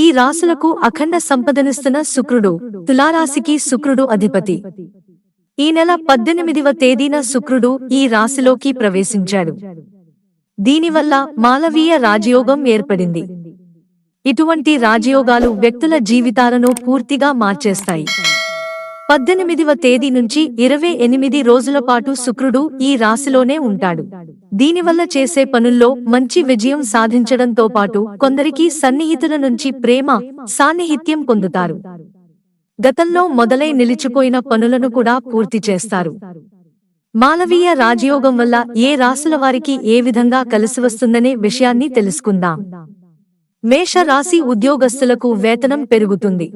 ఈ రాశులకు అఖండ సంపదనిస్తున్న శుక్రుడు. తులారాశికి శుక్రుడు అధిపతి. ఈ నెల 18వ తేదీన శుక్రుడు ఈ రాశిలోకి ప్రవేశించాడు. దీనివల్ల మాలవీయ రాజయోగం ఏర్పడింది. ఇటువంటి రాజయోగాలు వ్యక్తుల జీవితాలను పూర్తిగా మార్చేస్తాయి. 18వ తేదీ నుంచి 28 రోజుల పాటు శుక్రుడు ఈ రాశిలోనే ఉంటాడు. దీనివల్ల చేసే పనుల్లో మంచి విజయం సాధించడంతో పాటు కొందరికి సన్నిహితుల నుంచి ప్రేమ, సాన్నిహిత్యం పొందుతారు. గతంలో మొదలై నిలిచిపోయిన పనులను కూడా పూర్తి చేస్తారు. మాలవీయ రాజయోగం వల్ల ఏ రాశుల వారికి ఏ విధంగా కలిసివస్తుందనే విషయాన్ని తెలుసుకుందాం. మేష రాశి ఉద్యోగస్తులకు వేతనం పెరుగుతుంది.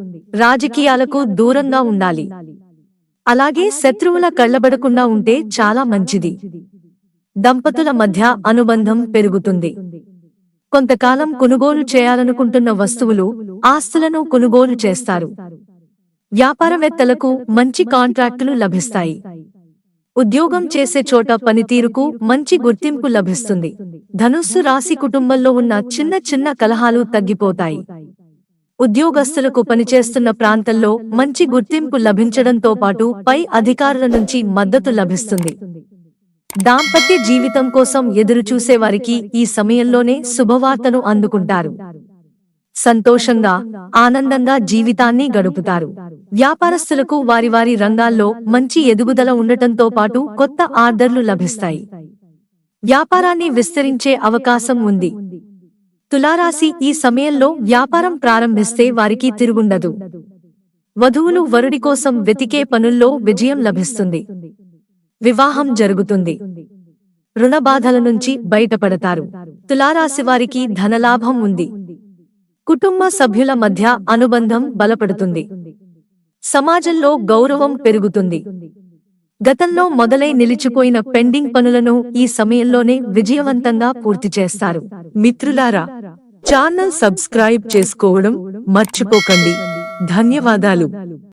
రాజకీయాలకు దూరంగా ఉండాలి. అలాగే శత్రువుల కళ్లబడకుండా ఉంటే చాలా మంచిది. దంపతుల మధ్య అనుబంధం పెరుగుతుంది. కొంతకాలం కొనుగోలు చేయాలనుకుంటున్న వస్తువులు, ఆస్తులను కొనుగోలు చేస్తారు. వ్యాపారవేత్తలకు మంచి కాంట్రాక్టులు లభిస్తాయి. ఉద్యోగం చేసే చోట పనితీరుకు మంచి గుర్తింపు లభిస్తుంది. ధనుస్సు రాశి కుటుంబంలో ఉన్న చిన్న చిన్న కలహాలు తగ్గిపోతాయి. ఉద్యోగస్తులకు పనిచేస్తున్న ప్రాంతంలో మంచి గుర్తింపు లభించడంతో పాటు పై అధికారుల నుంచి మద్దతు లభిస్తుంది. దాంపత్య జీవితం కోసం ఎదురుచూసేవారికి ఈ సమయంలోనే శుభవార్తను అందుకుంటారు. సంతోషంగా, ఆనందంగా జీవితాన్ని గడుపుతారు. వ్యాపారస్తులకు వారి వారి రంగాల్లో మంచి ఎదుగుదల ఉండటంతో పాటు కొత్త ఆర్డర్లు లభిస్తాయి. వ్యాపారాన్ని విస్తరించే అవకాశం ఉంది. తులారాశి ఈ సమయంలో వ్యాపారం ప్రారంభిస్తే వారికి తిరుగుండదు. వధువులు వరుడి కోసం వెతికే పనుల్లో విజయం లభిస్తుంది. వివాహం జరుగుతుంది. రుణ బాధల నుంచి బయటపడతారు. తులారాశి వారికి ధనలాభం ఉంది. కుటుంబ సభ్యుల మధ్య అనుబంధం బలపడుతుంది. సమాజంలో గౌరవం పెరుగుతుంది. గతంలో మొదలై నిలిచిపోయిన పెండింగ్ పనులను ఈ సమయంలోనే విజయవంతంగా పూర్తి చేస్తారు. మిత్రులారా, ఛానల్ సబ్స్క్రైబ్ చేసుకోవడం మర్చిపోకండి. ధన్యవాదాలు.